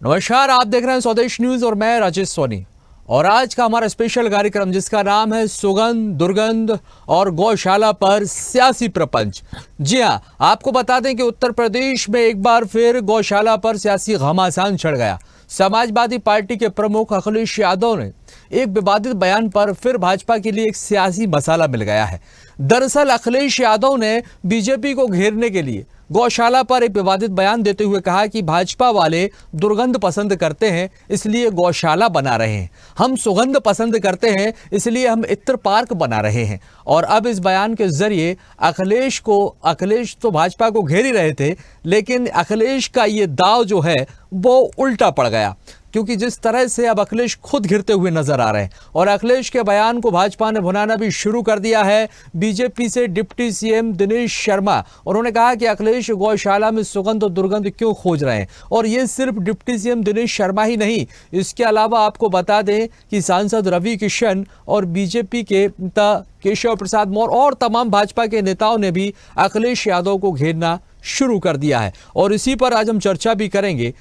नमस्कार, आप देख रहे हैं स्वदेश न्यूज और मैं राजेश सोनी। और आज का हमारा स्पेशल कार्यक्रम जिसका नाम है सुगंध, दुर्गंध और गौशाला पर सियासी प्रपंच। जी हां, आपको बता दें कि उत्तर प्रदेश में एक बार फिर गौशाला पर सियासी घमासान चढ़ गया। समाजवादी पार्टी के प्रमुख अखिलेश यादव ने एक विवादित बयान पर फिर भाजपा के लिए एक सियासी मसाला मिल गया है। दरअसल अखिलेश यादव ने बीजेपी को घेरने के लिए गौशाला पर एक विवादित बयान देते हुए कहा कि भाजपा वाले दुर्गंध पसंद करते हैं इसलिए गौशाला बना रहे हैं, हम सुगंध पसंद करते हैं इसलिए हम इत्र पार्क बना रहे हैं। और अब इस बयान के जरिए अखिलेश तो भाजपा को घेर ही रहे थे, लेकिन अखिलेश का ये दाव जो है वो उल्टा पड़ गया, क्योंकि जिस तरह से अब अखिलेश खुद घिरते हुए नजर आ रहे हैं और अखिलेश के बयान को भाजपा ने भुनाना भी शुरू कर दिया है। बीजेपी से डिप्टी सीएम दिनेश शर्मा, उन्होंने कहा कि अखिलेश गौशाला में सुगंध और दुर्गंध क्यों खोज रहे हैं। और ये सिर्फ डिप्टी सीएम दिनेश शर्मा ही नहीं, इसके अलावा आपको बता दें कि सांसद रवि किशन और बीजेपी के नेता केशव प्रसाद मौर्य और तमाम भाजपा के नेताओं ने भी अखिलेश यादव को घेरना शुरू कर दिया है। और इसी पर आज हम चर्चा भी करेंगे,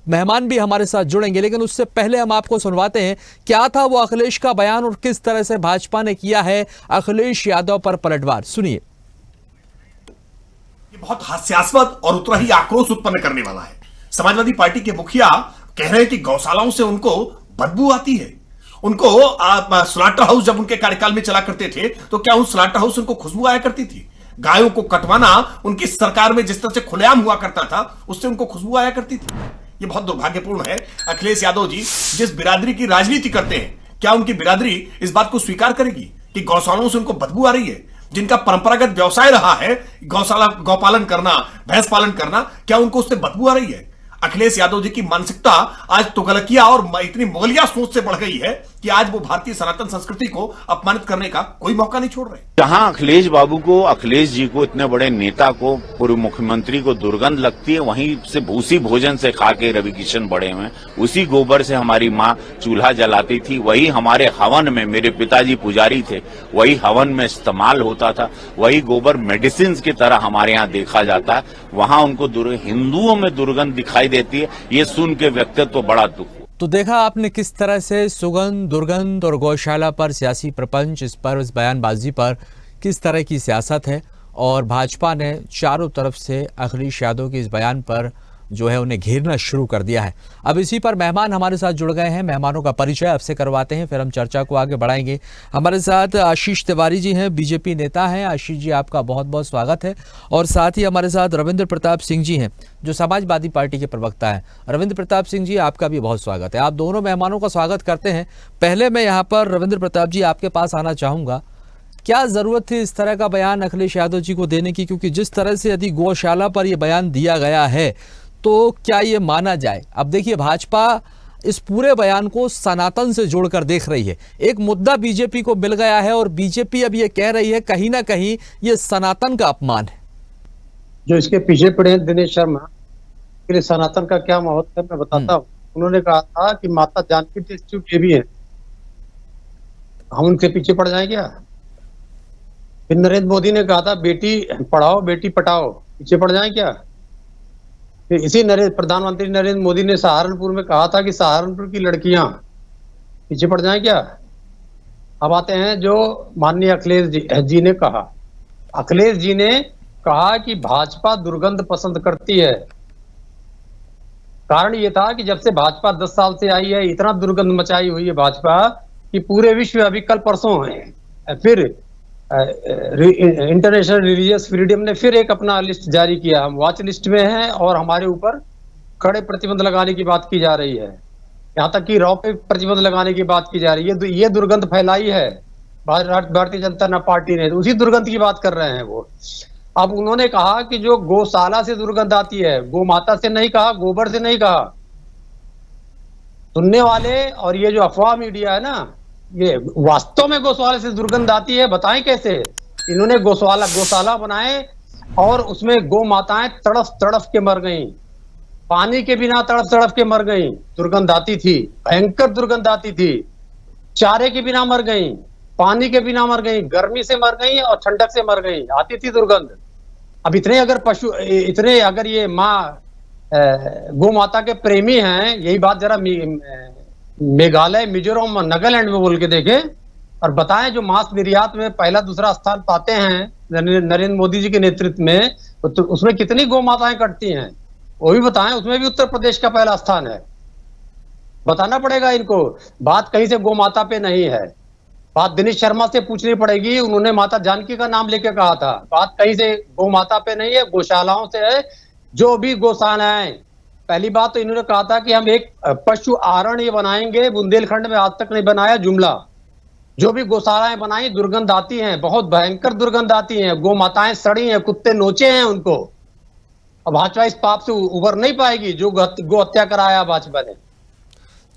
मेहमान भी हमारे साथ जुड़ेंगे, लेकिन उससे पहले हम आपको सुनवाते हैं क्या था वो अखिलेश का बयान और किस तरह से भाजपा ने किया है अखिलेश यादव पर पलटवार। सुनिए। ये बहुत हास्यास्पद और उतना ही आक्रोश उत्पन्न करने वाला है। समाजवादी पार्टी के मुखिया कह रहे हैं कि गौशालाओं से उनको बदबू आती है। उनको स्लॉटर हाउस जब उनके कार्यकाल में चला करते थे तो क्या उन स्लॉटर हाउस उनको खुशबू आया करती थी? गायों को कटवाना उनकी सरकार में जिस तरह से खुलेआम हुआ करता था उससे उनको खुशबू आया करती थी। ये बहुत दुर्भाग्यपूर्ण है। अखिलेश यादव जी जिस बिरादरी की राजनीति करते हैं, क्या उनकी बिरादरी इस बात को स्वीकार करेगी कि गौशालाओं से उनको बदबू आ रही है? जिनका परंपरागत व्यवसाय रहा है गौशाला, गौपालन करना, भैंस पालन करना, क्या उनको उससे बदबू आ रही है? अखिलेश यादव जी की मानसिकता आज तुगलकिया और इतनी मुगलिया सोच से बढ़ गई है कि आज वो भारतीय सनातन संस्कृति को अपमानित करने का कोई मौका नहीं छोड़ रहे। जहां अखिलेश जी को इतने बड़े नेता को, पूर्व मुख्यमंत्री को दुर्गंध लगती है, वहीं से भूसी भोजन से खा के रवि किशन बड़े हुए। उसी गोबर से हमारी माँ चूल्हा जलाती थी, वही हमारे हवन में, मेरे पिताजी पुजारी थे, वही हवन में इस्तेमाल होता था, वही गोबर मेडिसिन की तरह हमारे यहाँ देखा जाता है। वहां उनको हिंदुओं में दुर्गंध दिखाई देती है। ये सुन के व्यक्तित्व बड़ा दुख। तो देखा आपने किस तरह से सुगंध, दुर्गंध और गौशाला पर सियासी प्रपंच, इस बयानबाजी पर किस तरह की सियासत है। और भाजपा ने चारों तरफ से अखिलेश यादव के इस बयान पर जो है उन्हें घेरना शुरू कर दिया है। अब इसी पर मेहमान हमारे साथ जुड़ गए हैं, मेहमानों का परिचय आपसे करवाते हैं, फिर हम चर्चा को आगे बढ़ाएंगे। हमारे साथ आशीष तिवारी जी हैं, बीजेपी नेता हैं। आशीष जी, आपका बहुत बहुत स्वागत है। और साथ ही हमारे साथ रविंद्र प्रताप सिंह जी हैं, जो समाजवादी पार्टी के प्रवक्ता हैं। रविंद्र प्रताप सिंह जी, आपका भी बहुत स्वागत है। आप दोनों मेहमानों का स्वागत करते हैं। पहले मैं यहाँ पर रविंद्र प्रताप जी आपके पास आना चाहूँगा, क्या ज़रूरत थी इस तरह का बयान अखिलेश यादव जी को देने की? क्योंकि जिस तरह से यदि गौशाला पर यह बयान दिया गया है तो क्या ये माना जाए? अब देखिए, भाजपा इस पूरे बयान को सनातन से जोड़कर देख रही है। एक मुद्दा बीजेपी को मिल गया है और बीजेपी अब ये कह रही है कहीं ना कहीं ये सनातन का अपमान है। जो इसके पीछे पड़े हैं दिनेश शर्मा, फिर सनातन का क्या महत्व है मैं बताता हूँ। उन्होंने कहा था कि माता जानकी टेस्ट ये भी है, हम उनके पीछे पड़ जाए क्या? फिर नरेंद्र मोदी ने कहा था बेटी पढ़ाओ बेटी पटाओ, पीछे पड़ जाए क्या? फिर इसी प्रधानमंत्री नरेंद्र मोदी ने सहारनपुर में कहा था कि सहारनपुर की लड़कियां पीछे पड़ जाएं क्या? अब आते हैं जो माननीय अखिलेश जी ने कहा। अखिलेश जी ने कहा कि भाजपा दुर्गंध पसंद करती है। कारण ये था कि जब से भाजपा 10 साल से आई है, इतना दुर्गंध मचाई हुई है भाजपा कि पूरे विश्व अभी कल परसों है फिर इंटरनेशनल रिलीजियस फ्रीडम ने फिर एक अपना लिस्ट जारी किया। हम वॉच लिस्ट में हैं और हमारे ऊपर कड़े प्रतिबंध लगाने की बात की जा रही है। यहाँ तक कि रॉ पे प्रतिबंध लगाने की बात की जा रही है। ये दुर्गंध फैलाई है भारतीय जनता पार्टी ने, उसी दुर्गंध की बात कर रहे हैं वो। अब उन्होंने कहा कि जो गौशाला से दुर्गंध आती है, गौ माता से नहीं कहा, गोबर से नहीं कहा। सुनने वाले और ये जो अफवाह मीडिया है ना, ये वास्तव में गौशाला से दुर्गंध आती है, बताएं कैसे? इन्होंने गौशाला बनाए और उसमें गौ माताएं तड़फ तड़फ के मर गईं, पानी के बिना तड़फ तड़फ के मर गईं। दुर्गंध आती थी, भयंकर दुर्गंध आती थी। चारे के बिना मर गईं, पानी के बिना मर गईं, गर्मी से मर गईं और ठंडक से मर गईं, आती थी दुर्गंध। अब इतने अगर ये माँ गौ माता के प्रेमी हैं, यही बात जरा मेघालय, मिजोरम, नागालैंड में बोल के देखें और बताएं, जो मांस निर्यात में पहला दूसरा स्थान पाते हैं नरेंद्र मोदी जी के नेतृत्व में, तो उसमें कितनी गौ माताएं कटती हैं वो भी बताएं। उसमें भी उत्तर प्रदेश का पहला स्थान है, बताना पड़ेगा इनको। बात कहीं से गौ माता पे नहीं है, बात दिनेश शर्मा से पूछनी पड़ेगी, उन्होंने माता जानकी का नाम लेके कहा था। बात कहीं से गौ माता पे नहीं है, गौशालाओं से है। जो भी गौशालाएं, पहली बात तो इन्होंने कहा था कि हम एक पशु आरण्य बनाएंगे, बुंदेलखंड में आज तक नहीं बनाया जुमला। जो भी गौशालाएं बनाई दुर्गंध आती हैं, बहुत भयंकर दुर्गंध आती हैं, गौ माताएं सड़ी हैं, कुत्ते नोचे हैं उनको। अब भाजपा इस पाप से उबर नहीं पाएगी जो गौ हत्या कराया भाजपा ने।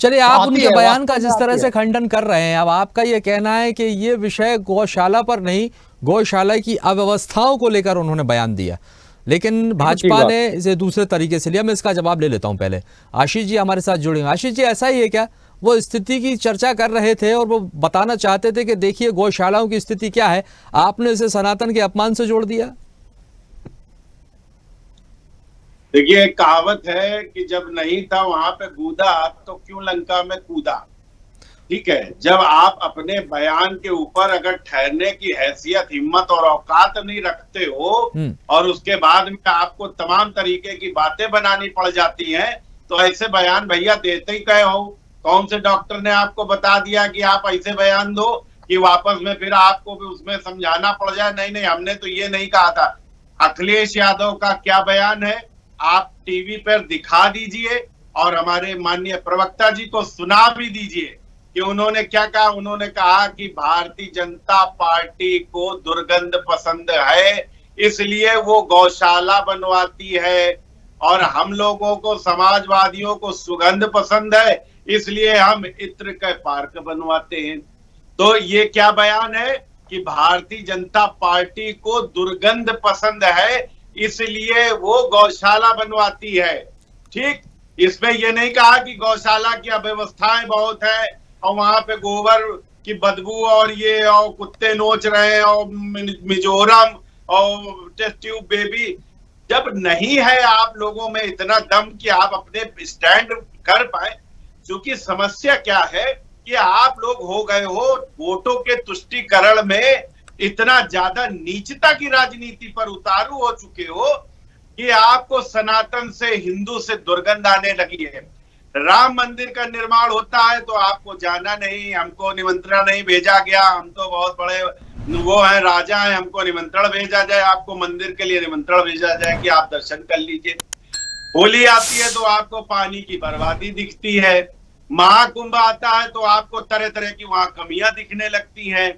चलिए, आप आती उनके है, बयान का वास्तव में जिस तरह आती से है। खंडन कर रहे हैं, अब आपका ये कहना है कि ये विषय गौशाला पर नहीं, गौशाला की अव्यवस्थाओं को लेकर उन्होंने बयान दिया, लेकिन भाजपा बात। ने इसे दूसरे तरीके से लिया। मैं इसका जवाब ले लेता हूं। पहले आशीष जी हमारे साथ जुड़े हैं। आशीष जी, ऐसा ही है क्या? वो स्थिति की चर्चा कर रहे थे और वो बताना चाहते थे कि देखिए गौशालाओं की स्थिति क्या है, आपने इसे सनातन के अपमान से जोड़ दिया। देखिए, एक कहावत है कि जब नहीं था वहां पे कूदा तो क्यों लंका में कूदा। ठीक है, जब आप अपने बयान के ऊपर अगर ठहरने की हैसियत, हिम्मत और औकात नहीं रखते हो और उसके बाद में आपको तमाम तरीके की बातें बनानी पड़ जाती हैं, तो ऐसे बयान भैया देते ही कहे हो। कौन से डॉक्टर ने आपको बता दिया कि आप ऐसे बयान दो कि वापस में फिर आपको भी उसमें समझाना पड़ जाए? नहीं नहीं, हमने तो ये नहीं कहा था। अखिलेश यादव का क्या बयान है आप टीवी पर दिखा दीजिए और हमारे माननीय प्रवक्ता जी को सुना भी दीजिए कि उन्होंने क्या कहा। उन्होंने कहा कि भारतीय जनता पार्टी को दुर्गंध पसंद है, इसलिए वो गौशाला बनवाती है, और हम लोगों को, समाजवादियों को सुगंध पसंद है, इसलिए हम इत्र के पार्क बनवाते हैं। तो ये क्या बयान है कि भारतीय जनता पार्टी को दुर्गंध पसंद है, इसलिए वो गौशाला बनवाती है। ठीक, इसमें ये नहीं कहा कि गौशाला की अव्यवस्थाएं बहुत है और वहां पे गोबर की बदबू और ये और कुत्ते नोच रहे हैं और मिजोरम और टेस्ट ट्यूब बेबी। जब नहीं है आप लोगों में इतना दम कि आप अपने स्टैंड कर पाए, क्योंकि समस्या क्या है कि आप लोग हो गए हो वोटों के तुष्टीकरण में इतना ज्यादा नीचता की राजनीति पर उतारू हो चुके हो कि आपको सनातन से, हिंदू से दुर्गंध आने लगी है। राम मंदिर का निर्माण होता है तो आपको जाना नहीं, हमको निमंत्रण नहीं भेजा गया, हम तो बहुत बड़े वो हैं, राजा हैं, हमको निमंत्रण भेजा जाए, आपको मंदिर के लिए निमंत्रण भेजा जाए कि आप दर्शन कर लीजिए। होली आती है तो आपको पानी की बर्बादी दिखती है, महाकुंभ आता है तो आपको तरह तरह की वहां कमियां दिखने लगती हैं।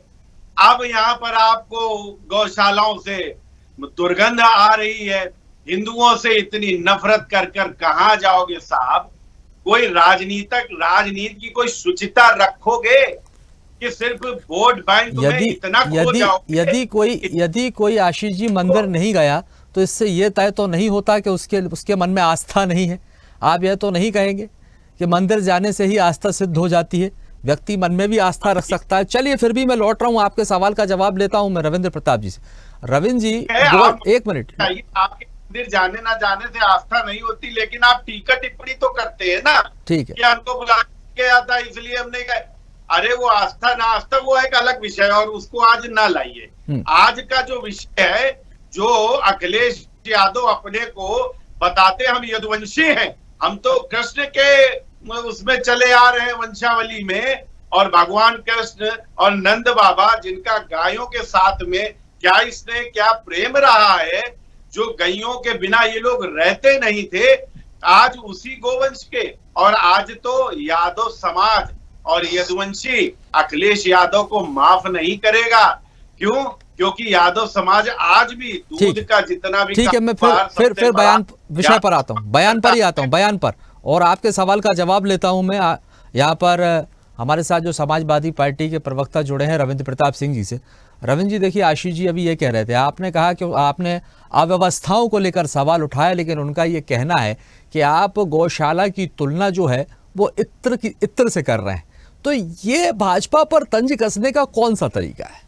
अब यहाँ पर आपको गौशालाओं से दुर्गंध आ रही है, हिंदुओं से इतनी नफरत कर कर कहां जाओगे साहब? कोई राजनीति की कोई शुचिता रखोगे कि सिर्फ वोट बैंक में इतना खो जाओगे? यदि कोई आशीष जी मंदिर नहीं गया तो इससे ये तय तो नहीं होता कि उसके मन में आस्था नहीं है। आप यह तो नहीं कहेंगे कि मंदिर जाने से ही आस्था सिद्ध हो जाती है, व्यक्ति मन में भी आस्था रख सकता है। चलिए, फिर भी मैं लौट रहा हूं, आपके सवाल का जवाब लेता हूं मैं रविंद्र प्रताप जी से। रविंद्र जी, एक मिनट। आपके मंदिर जाने ना जाने से आस्था नहीं होती, लेकिन आप टीका टिप्पणी तो करते हैं ना। ठीक है कि हमको बुला के आता इसलिए हम नहीं गए। अरे वो आस्था ना आस्था वो एक अलग विषय है और उसको आज ना लाइए। आज का जो विषय है, जो अखिलेश यादव अपने को बताते हम यदुवंशी हैं, हम तो कृष्ण के उसमें चले आ रहे हैं वंशावली में, और भगवान कृष्ण और नंद बाबा जिनका गायों के साथ में क्या स्नेह क्या प्रेम रहा है, जो गायों के बिना ये लोग रहते नहीं थे, आज उसी गोवंश के। और आज तो यादव समाज और यदुवंशी अखिलेश यादव को माफ नहीं करेगा। क्यों? क्योंकि यादव समाज आज भी दूध का जितना भी, ठीक है, मैं फिर बयान विषय पर आता हूँ, बयान पर ही आता हूँ, बयान पर, और आपके सवाल का जवाब लेता हूं मैं। यहाँ पर हमारे साथ जो समाजवादी पार्टी के प्रवक्ता जुड़े हैं रविंद्र प्रताप सिंह जी से। रविंद्र जी, देखिए, आशीष जी अभी ये कह रहे थे, आपने कहा कि आपने अव्यवस्थाओं को लेकर सवाल उठाया, लेकिन उनका ये कहना है कि आप गौशाला की तुलना जो है वो इत्र से कर रहे हैं। तो ये भाजपा पर तंज कसने का कौन सा तरीका है?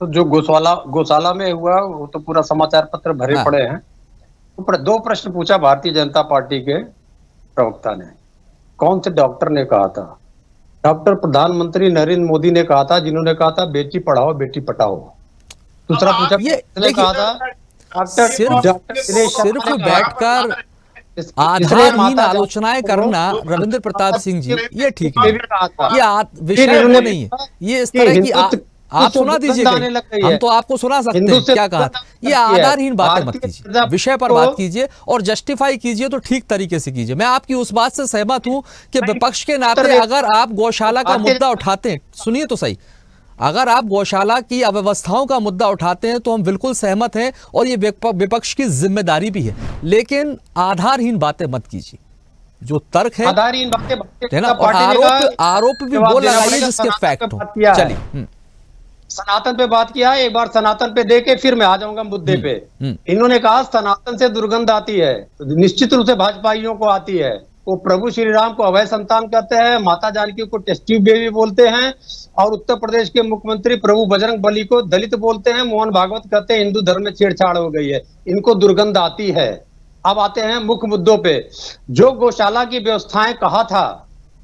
तो जो गौशाला में हुआ वो तो पूरा समाचार पत्र भरे पड़े हैं। दो प्रश्न पूछा भारतीय जनता पार्टी के प्रवक्ता ने। कौन से डॉक्टर ने कहा था? डॉक्टर प्रधानमंत्री नरेंद्र मोदी ने कहा था, जिन्होंने कहा था बेटी पढ़ाओ बेटी पढ़ाओ। दूसरा पूछा ये किसने कहा था? डॉक्टर सिर्फ बैठकर आधारहीन आलोचनाएं करना रविंद्र प्रताप सिंह जी, ये ठीक नहीं, ये विषय वो नहीं है। ये इस तरह की आप सुना दीजिए, हम तो आपको सुना सकते हैं क्या कहा। ये आधारहीन बातें मत कीजिए, विषय पर बात कीजिए और जस्टिफाई कीजिए तो ठीक तरीके से कीजिए। मैं आपकी उस बात से सहमत हूं कि विपक्ष के नाते अगर आप गौशाला का मुद्दा उठाते हैं, सुनिए तो सही, अगर आप गौशाला की अव्यवस्थाओं का मुद्दा उठाते हैं तो हम बिल्कुल सहमत हैं और ये विपक्ष की जिम्मेदारी भी है, लेकिन आधारहीन बातें मत कीजिए। जो तर्क है आधारहीन बातें है ना, और आरोप भी वो लगाइए जिसके फैक्ट हो। चलिए, सनातन पे बात किया है, एक बार सनातन पे देके फिर मैं आ जाऊंगा मुद्दे पे। इन्होंने कहा सनातन से दुर्गंध आती है, तो निश्चित रूप से भाजपाइयों को आती है। वो प्रभु श्री राम को अभय संतान कहते हैं, माता जानकी को टेस्ट ट्यूब बेबी बोलते हैं, और उत्तर प्रदेश के मुख्यमंत्री प्रभु बजरंग बली को दलित बोलते हैं। मोहन भागवत कहते हैं हिंदू धर्म में छेड़छाड़ हो गई है, इनको दुर्गंध आती है। अब आते हैं मुख्य मुद्दों पे। जो गौशाला की व्यवस्थाएं कहा था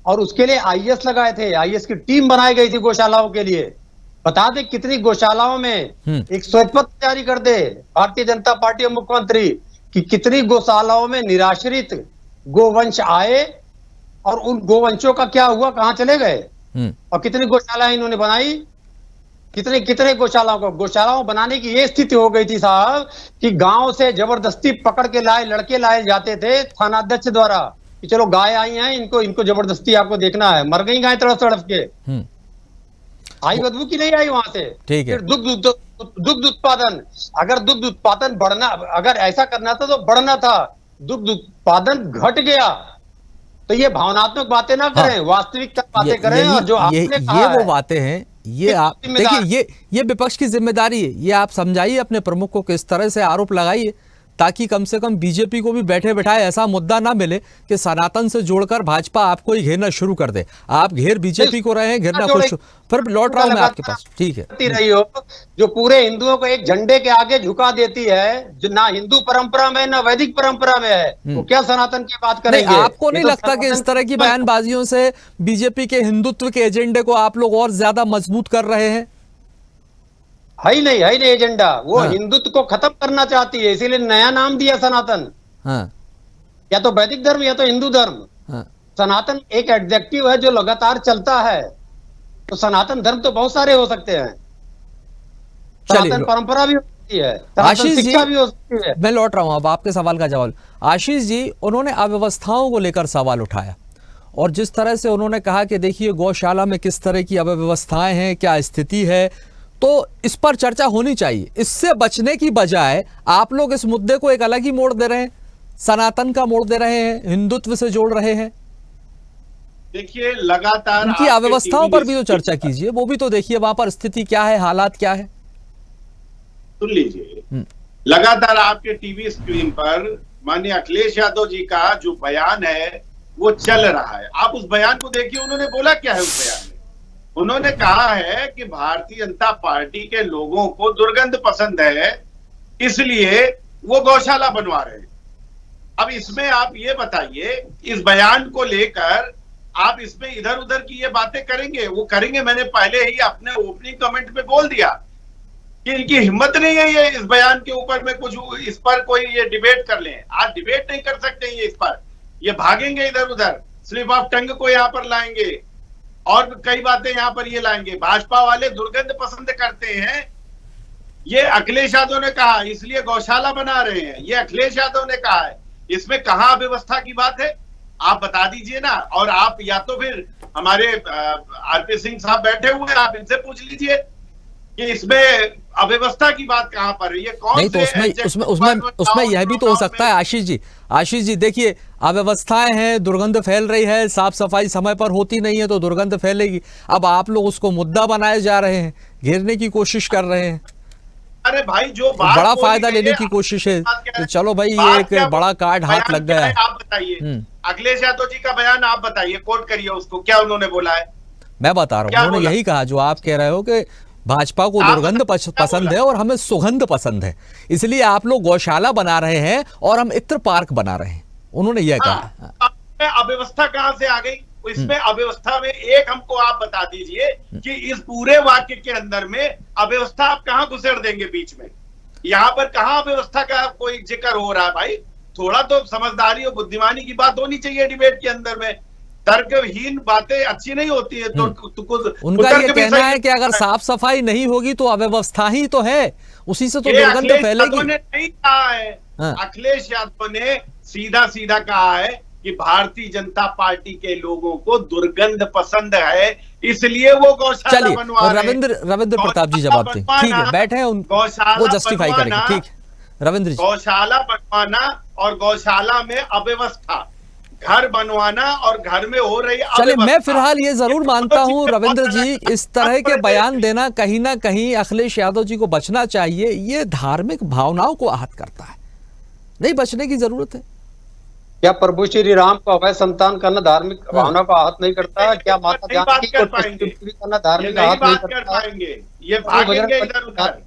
और उसके लिए आईएएस लगाए थे, आईएएस की टीम बनाई गई थी गौशालाओं के लिए। बता दे कितनी गौशालाओं में एक श्वेत पत्र जारी कर दे भारतीय जनता पार्टी और मुख्यमंत्री कि कितनी गौशालाओं में निराश्रित गोवंश आए और उन गोवंशों का क्या हुआ, कहां चले गए, और कितनी गौशालाएं इन्होंने बनाई। कितने गौशालाओं बनाने की ये स्थिति हो गई थी साहब कि गांव से जबरदस्ती पकड़ के लड़के लाए जाते थे थानाध्यक्ष द्वारा कि चलो गाय आई हैं, इनको जबरदस्ती आपको देखना है। मर गई गाय तड़प के, आई बदबू की नहीं आई वहां से। ठीक है। फिर दुग्ध उत्पादन, अगर दुग्ध उत्पादन बढ़ना, अगर ऐसा करना था तो बढ़ना था, दुग्ध उत्पादन घट गया। तो ये भावनात्मक बातें ना करें, वास्तविकता बातें करें। और जो आपने कहा ये वो बातें हैं, ये आप देखिए, ये विपक्ष की जिम्मेदारी है। ये आप समझाइए अपने प्रमुख को, किस तरह से आरोप लगाइए ताकि कम से कम बीजेपी को भी बैठे बैठाए ऐसा मुद्दा ना मिले कि सनातन से जोड़कर भाजपा आपको ही घेरना शुरू कर दे। आप घेर बीजेपी को रहे हैं, घेरना खुश। फिर लौट रहा हूं मैं आपके पास, ठीक है। रही हो जो पूरे हिंदुओं को एक झंडे के आगे झुका देती है, जो ना हिंदू परंपरा में ना वैदिक परंपरा में है, वो क्या सनातन की बात करेंगे? आपको नहीं लगता कि इस तरह की बयानबाजियों से बीजेपी के हिंदुत्व के एजेंडे को आप लोग और ज्यादा मजबूत कर रहे हैं? है ही नहीं एजेंडा। वो हिंदुत्व को खत्म करना चाहती है, इसीलिए नया नाम दिया सनातन। या तो वैदिक धर्म या तो हिंदू धर्म। सनातन एक एडजेक्टिव है जो लगातार चलता है। तो सनातन धर्म तो बहुत सारे हो सकते हैं, सनातन परंपरा भी हो सकती है, आशीष जी भी हो सकती है। मैं लौट रहा हूं अब आपके सवाल का जवाब। आशीष जी, उन्होंने अव्यवस्थाओं को लेकर सवाल उठाया और जिस तरह से उन्होंने कहा कि देखिए गौशाला में किस तरह की अव्यवस्थाएं हैं, क्या स्थिति है, तो इस पर चर्चा होनी चाहिए। इससे बचने की बजाय आप लोग इस मुद्दे को एक अलग ही मोड़ दे रहे हैं, सनातन का मोड़ दे रहे हैं, हिंदुत्व से जोड़ रहे हैं। देखिए लगातार उनकी अव्यवस्थाओं पर भी तो चर्चा कीजिए, वो भी तो देखिए वहां पर स्थिति क्या है, हालात क्या है। सुन लीजिए, लगातार आपके टीवी स्क्रीन पर माननीय अखिलेश यादव जी का जो बयान है वो चल रहा है। आप उस बयान को देखिए, उन्होंने बोला क्या है उस बयान में। उन्होंने कहा है कि भारतीय जनता पार्टी के लोगों को दुर्गंध पसंद है, इसलिए वो गौशाला बनवा रहे हैं। अब इसमें आप ये बताइए, इस बयान को लेकर आप इसमें इधर उधर की ये बातें करेंगे, वो करेंगे। मैंने पहले ही अपने ओपनिंग कमेंट में बोल दिया कि इनकी हिम्मत नहीं है ये इस बयान के ऊपर में कुछ, इस पर कोई ये डिबेट कर लें। आज डिबेट नहीं कर सकते ये इस पर, ये भागेंगे इधर उधर, स्लिप ऑफ टंग को यहाँ पर लाएंगे और कई बातें यहां पर ये लाएंगे। भाजपा वाले दुर्गंध पसंद करते हैं, ये अखिलेश यादव ने कहा, इसलिए गौशाला बना रहे हैं, ये अखिलेश यादव ने कहा है। इसमें कहां व्यवस्था की बात है, आप बता दीजिए ना। और आप या तो फिर हमारे आरपी सिंह साहब बैठे हुए, आप इनसे पूछ लीजिए कि इसमें अव्यवस्था की बात कहां पर है, ये कौन नहीं। तो उसमें यह भी तो हो सकता है आशीष जी देखिए, अव्यवस्थाएं हैं, दुर्गंध फैल रही है, साफ सफाई समय पर होती नहीं है तो दुर्गंध फैलेगी। अब आप लोग उसको मुद्दा बनाए जा रहे हैं, घेरने की कोशिश कर रहे हैं। अरे भाई, जो बड़ा फायदा लेने की कोशिश है तो चलो भाई, ये एक बड़ा कार्ड हाथ लग गया है। आप बताइए, अखिलेश यादव जी का बयान आप बताइए, कोट करिए उसको, क्या उन्होंने बोला है। मैं बता रहा हूँ, उन्होंने यही कहा जो आप कह रहे हो कि भाजपा को दुर्गंध पसंद है और हमें सुगंध पसंद है, इसलिए आप लोग गौशाला बना रहे हैं और हम इत्र पार्क बना रहे हैं, उन्होंने यह कहा। अव्यवस्था कहां से आ गई? इसमें अव्यवस्था में एक हमको आप बता दीजिए कि इस पूरे वाक्य के अंदर में अव्यवस्था आप कहां घुसेड़ देंगे बीच में? यहाँ पर कहां अव्यवस्था का कोई जिक्र हो रहा है भाई? थोड़ा तो समझदारी और बुद्धिमानी की बात होनी चाहिए डिबेट के अंदर में। तर्कहीन बातें अच्छी नहीं होती है। तो उनका ये कहना है कि अगर साफ सफाई नहीं होगी तो अव्यवस्था ही तो है, उसी से तो दुर्गंध फैलेगी। नहीं कहा है, अखिलेश यादव ने सीधा सीधा कहा है कि भारतीय जनता पार्टी के लोगों को दुर्गंध पसंद है, इसलिए वो गौशाला बनवा रहे हैं। रविंद्र प्रताप जी जवाब दें, ठीक है, बैठे हैं, वो जस्टिफाई करेंगे, ठीक है रविंद्र जी। गौशाला बनवाना और गौशाला में अव्यवस्था, घर बनवाना और घर में हो रही चलिए, मैं फिलहाल ये जरूर मानता हूं रविंद्र जी, इस तरह के बयान देना कहीं ना कहीं अखिलेश यादव जी को बचना चाहिए, ये धार्मिक भावनाओं को आहत करता है, नहीं बचने की जरूरत है। क्या प्रभु श्री राम को अभय संतान करना धार्मिक भावना को आहत नहीं करता? क्या माता जानकी को करना धार्मिक आहत नहीं करता? ये भागेंगे इधर उधर।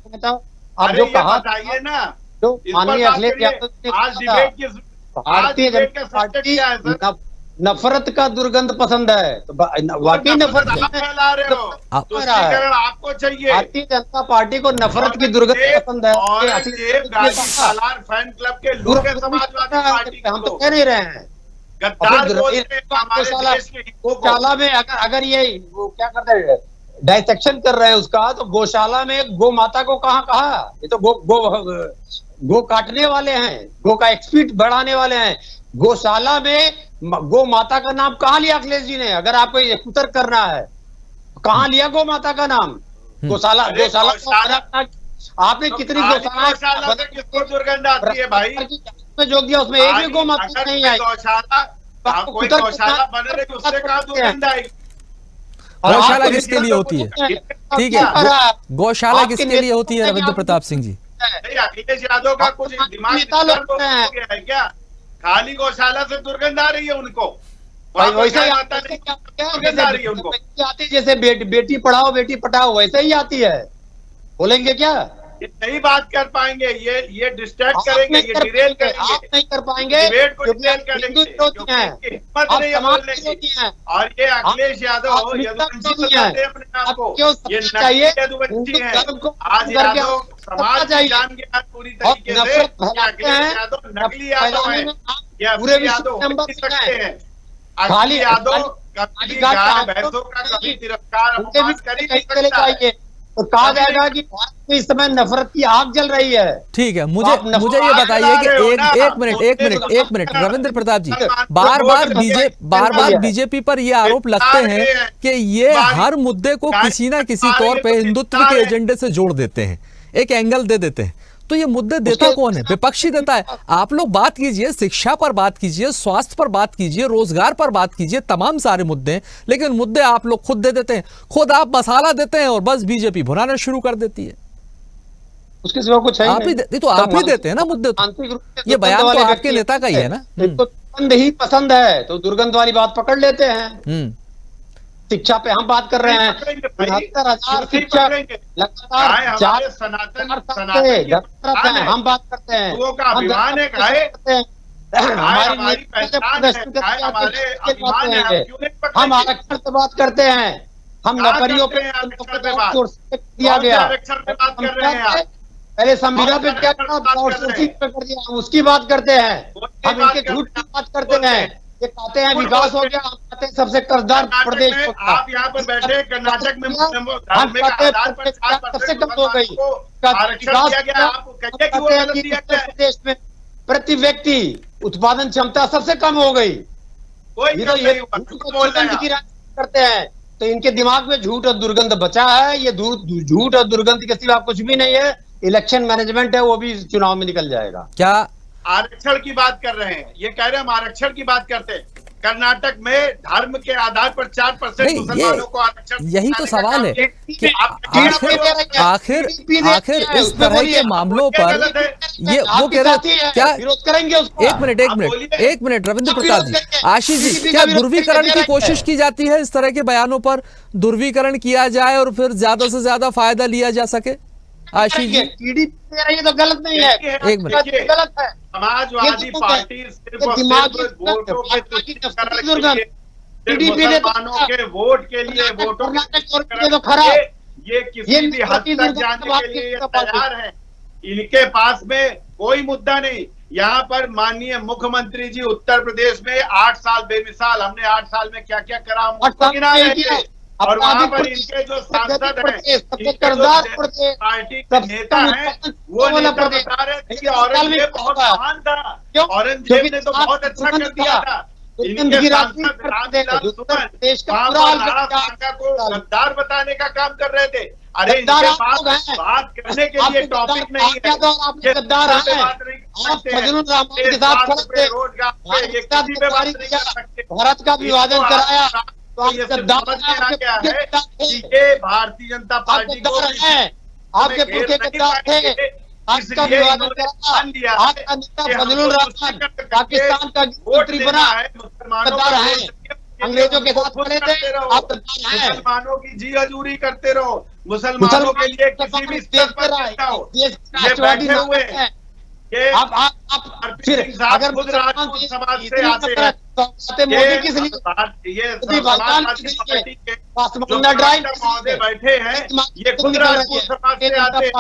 आप जो कहा ना, जो माननीय अखिलेश यादव ने भारतीय जनता पार्टी नफरत का दुर्गंध पसंद है, तो वाकई नफरत फैला रहे हो, तो आपको चाहिए। भारतीय जनता पार्टी को नफरत की दुर्गंध पसंद है और फैन क्लब के लोग समाजवादी पार्टी, हम तो कह नहीं रहे हैं। गौशाला में अगर ये वो क्या करते हैं, डाइसेक्शन कर रहे हैं उसका, तो गौशाला में गौ माता को कहाँ कहा? ये तो गो काटने वाले हैं, गो का एक्सपीड बढ़ाने वाले हैं। गौशाला में गो माता का नाम कहाँ लिया अखिलेश जी ने? अगर आपको ये कुतर करना है, कहाँ लिया गौ माता का नाम? गौशाला आपने कितनी गौशाला किसको दुर्गंध आती है भाई? में जोग दिया, उसमें एक भी गौ माता नहीं आई। गौशाला बन रही, उससे कहाँ दुर्गंध आएगी? गौशाला किसके लिए होती है? ठीक है, गौशाला किसके लिए होती है रविंद्र प्रताप सिंह जी? अखिलेश यादव का कुछ दिमाग हो गया है क्या? खाली गौशाला से दुर्गंध आ रही है उनको, वैसे ही दुर्गंध आ रही है उनको। आती जैसे बेटी पढ़ाओ बेटी पढ़ाओ, वैसे ही आती है। बोलेंगे क्या? ये नहीं बात कर पाएंगे, ये डिस्ट्रैक्ट करेंगे, ये डिरेल करेंगे। आप नहीं कर पाएंगे, डिबेट को डिरेल करेंगे, हिम्मत नहीं है बोलने की। और ये अखिलेश यादव यदुवंशी बताते हैं अपने आप को, ये नकली यदुवंशी है। आज यादव समाज जान गया पूरी तरीके से अखिलेश यादव नकली यादव है, या पूरे यादव हो सकते हैं। अखिलेश यादव कभी गाय भैंसों का कभी तिरस्कार अपमान कर ही नहीं सकता। तो कहा जाएगा कि भारत में इस समय नफरत की आग जल रही है। ठीक है, मुझे ये बताइए कि एक मिनट रविंद्र प्रताप जी, बार बार बीजेपी पर ये आरोप लगते हैं कि ये हर मुद्दे को किसी ना किसी तौर पे हिंदुत्व के एजेंडे से जोड़ देते हैं, एक एंगल दे देते हैं। तो ये मुद्दे देता कौन है? विपक्षी देता है। आप लोग बात कीजिए, शिक्षा पर बात कीजिए, स्वास्थ्य पर बात कीजिए, रोजगार पर बात कीजिए, तमाम सारे मुद्दे हैं, लेकिन मुद्दे आप लोग खुद दे देते हैं, खुद आप मसाला देते हैं और बस बीजेपी भुनाना शुरू कर देती है। उसके सिवा कुछ है आप ही तो आप ही देते हैं ना मुद्दे। ये बयान तो आपके नेता का ही है ना। तो दुर्गंध ही पसंद है तो दुर्गंध वाली बात पकड़ लेते हैं। शिक्षा पे हम बात कर रहे हैं, 75,000 शिक्षक लगातार हम बात करते हैं, हम आरक्षण पे बात करते हैं, हम नौकरियों पे दिया गया। पहले संविदा पे क्या आउटसोर्सिंग पे कर दिया, हम उसकी बात करते हैं। हम इनके झूठ की बात करते हैं, ये कहते हैं विकास हो गया, हम कहते हैं सबसे कर्जदार प्रदेश। आप यहाँ पर बैठे कर्नाटक में सबसे कम हो गई प्रदेश में, प्रति व्यक्ति उत्पादन क्षमता सबसे कम हो गई। ये दुर्गंध की राजनीति करते हैं, तो इनके दिमाग में झूठ और दुर्गंध बचा है। ये झूठ और दुर्गंध के सिवा कुछ भी नहीं है। इलेक्शन मैनेजमेंट है, वो भी चुनाव में निकल जाएगा। क्या आरक्षण की बात कर रहे हैं? ये कह रहे हैं हम आरक्षण की बात करते हैं। कर्नाटक में धर्म के आधार पर 4% नहीं, मुसलमानों को आरक्षण यही तो सवाल है कि आखिर इस तरह के मामलों पर ये वो कह रहे हैं क्या। विरोध करेंगे उसको। एक मिनट रविंद्र प्रताप जी, आशीष जी, क्या ध्रुवीकरण की कोशिश की जाती है? इस तरह के बयानों पर ध्रुवीकरण किया जाए और फिर ज्यादा से ज्यादा फायदा लिया जा सके? आशीष जी, टीडीपी दे रही है तो गलत नहीं है, एक मिनट, गलत है। समाजवादी पार्टी सिर्फ और सिर्फ वोटों के तुष्टीकरण के लिए, सिर्फ मुसलमानों के वोट के लिए, वोटों के तो खराब, ये किसी भी हद तक जाने के लिए ये तैयार है। इनके पास में कोई मुद्दा नहीं। यहाँ पर माननीय मुख्यमंत्री जी उत्तर प्रदेश में 8 साल बेमिसाल, हमने 8 साल में क्या क्या करा हम उसको गिना रहे थे। और वहां पर इनके जो सांसद हैं, पार्टी के नेता हैं, वो नेता बता रहे थे कि औरंगजेब बहुत महान था, औरंगजेब ने तो बहुत अच्छा कर दिया था। इनके सांसद रामविलास सुमन वहां पर राणा सांगा को गद्दार बताने का काम कर रहे थे। अरे इनके पास बात करने के लिए टॉपिक नहीं है, ये गद्दार बात नहीं भारत का विभाजन कराया, तो ये समझ में आ गया है कि ये भारतीय जनता पार्टी को आपके पूछे गद्दार थे, आपका विभाजन कराया, आपका नेता फजलुर रहमान पाकिस्तान का मंत्री बना है, गद्दार है, अंग्रेजों के साथ खड़े थे, आप गद्दार हैं। मुसलमानों की जी हजूरी करते रहो, मुसलमानों के लिए किसी भी स्तर पर करता हो, ये बैठे हुए हैं। आप फिर अगर खुद राजपूत समाज से आते हैं, मोदी किस लिए, ये समाजवादी पार्टी के महोदय बैठे हैं, ये खुद राजपूत समाज से आते हैं,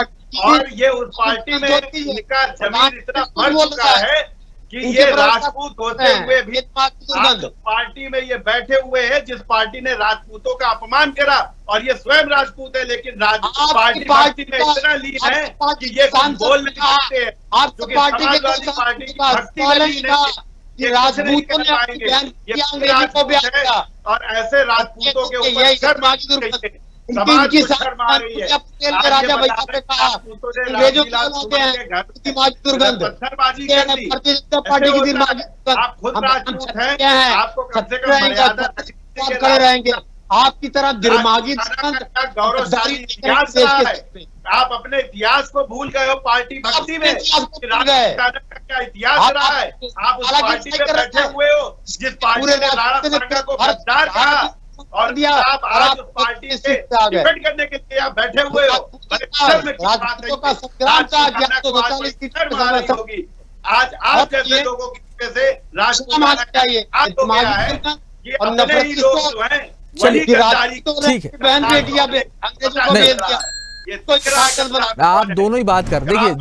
और ये उस पार्टी में इनका जमीन इतना बढ़ चुका है कि ये राजपूत होते हुए भी पार्टी में ये बैठे हुए हैं जिस पार्टी ने राजपूतों का अपमान करा, और ये स्वयं राजपूत है, लेकिन पार्टी में इतना लीन है कि ये कुछ बोल नहीं सकते हैं, क्योंकि समाजवादी पार्टी की भक्ति में लीन है, ये राजपूतों ने राजपूत है, और ऐसे राजपूतों के ऊपर शर्म आ गई, समाज को शर्म आ रही है। राजा भैया पे कहा अंग्रेजों के पत्थरबाजी कर दी, पार्टी की आप खुद राजपूत हैं, आपको कम से कम मर्यादा खड़े रहेंगे। आपकी तरह दिमागी गौरवशाली इतिहास रहा है, आप अपने इतिहास को भूल गए हो पार्टी भक्ति में, क्या इतिहास रहा है। आप उस पार्टी में बैठे हुए हो जिस पार्टी ने राणा सांगा को गद्दार कहा, और आप आज उस पार्टी से डिफेंड करने के लिए आप बैठे हुए हो। होगी आज आप जैसे लोगों की वजह से राष्ट्र चाहिए आपको क्या है कि अपने ही लोग जो हैं वही गद्दारी, ठीक है, बहन बेटियां अंग्रेजों को बेच दिया। आप दोनों ही बात कर, देखिए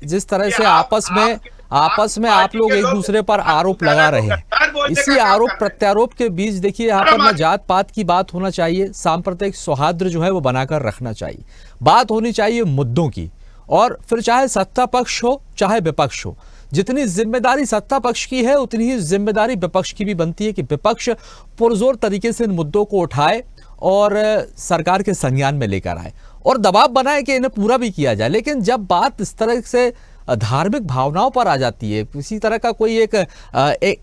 जिस तरह से आपस में आप लोग एक दूसरे पर आरोप लगा रहे हैं, इसी आरोप प्रत्यारोप के बीच देखिए यहाँ पर न जात पात की बात होना चाहिए, सांप्रदायिक सौहार्द जो है वो बनाकर रखना चाहिए, बात होनी चाहिए मुद्दों की, और फिर चाहे सत्ता पक्ष हो चाहे विपक्ष हो, जितनी जिम्मेदारी सत्ता पक्ष की है उतनी ही जिम्मेदारी विपक्ष की भी बनती है कि विपक्ष पुरजोर तरीके से इन मुद्दों को उठाए और सरकार के संज्ञान में लेकर आए और दबाव बनाए कि इन्हें पूरा भी किया जाए। लेकिन जब बात इस तरह से धार्मिक भावनाओं पर आ जाती है, किसी तरह का कोई एक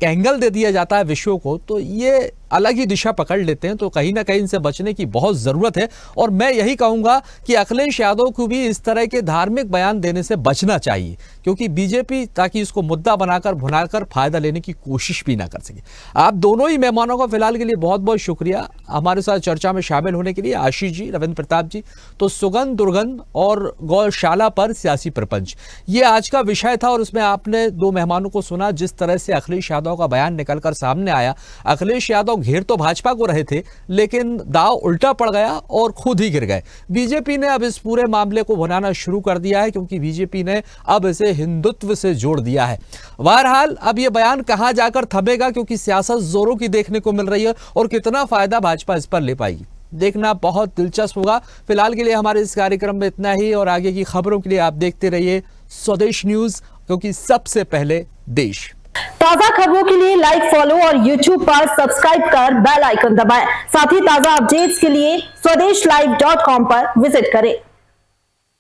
एंगल दे दिया जाता है विषयों को, तो ये अलग ही दिशा पकड़ लेते हैं। तो कहीं ना कहीं इनसे बचने की बहुत ज़रूरत है, और मैं यही कहूँगा कि अखिलेश यादव को भी इस तरह के धार्मिक बयान देने से बचना चाहिए, क्योंकि बीजेपी ताकि इसको मुद्दा बनाकर भुनाकर फायदा लेने की कोशिश भी ना कर सके। आप दोनों ही मेहमानों का फिलहाल के लिए बहुत बहुत शुक्रिया हमारे साथ चर्चा में शामिल होने के लिए, आशीष जी, रविंद्र प्रताप जी। तो सुगंध दुर्गंध और गौशाला पर सियासी प्रपंच, ये आज का विषय था, और उसमें आपने दो मेहमानों को सुना जिस तरह से अखिलेश यादव का बयान निकलकर सामने आया। अखिलेश यादव घेर तो भाजपा को रहे थे, लेकिन दाव उल्टा पड़ गया और खुद ही गिर गए। बीजेपी ने अब इस पूरे मामले को भुनाना शुरू कर दिया है, क्योंकि बीजेपी ने अब इसे हिंदुत्व से जोड़ दिया है। बहरहाल अब ये बयान कहां जाकर थमेगा, क्योंकि सियासत जोरों की देखने को मिल रही है, और कितना फायदा भाजपा इस पर ले पाएगी देखना बहुत दिलचस्प होगा। फिलहाल के लिए हमारे इस कार्यक्रम में इतना ही, और आगे की खबरों के लिए आप देखते रहिए स्वदेश न्यूज, क्योंकि सबसे पहले देश। ताजा खबरों के लिए लाइक, फॉलो और YouTube पर सब्सक्राइब कर बेल आइकन दबाएं। साथ ही ताजा अपडेट्स के लिए स्वदेशलाइव.com पर विजिट करें।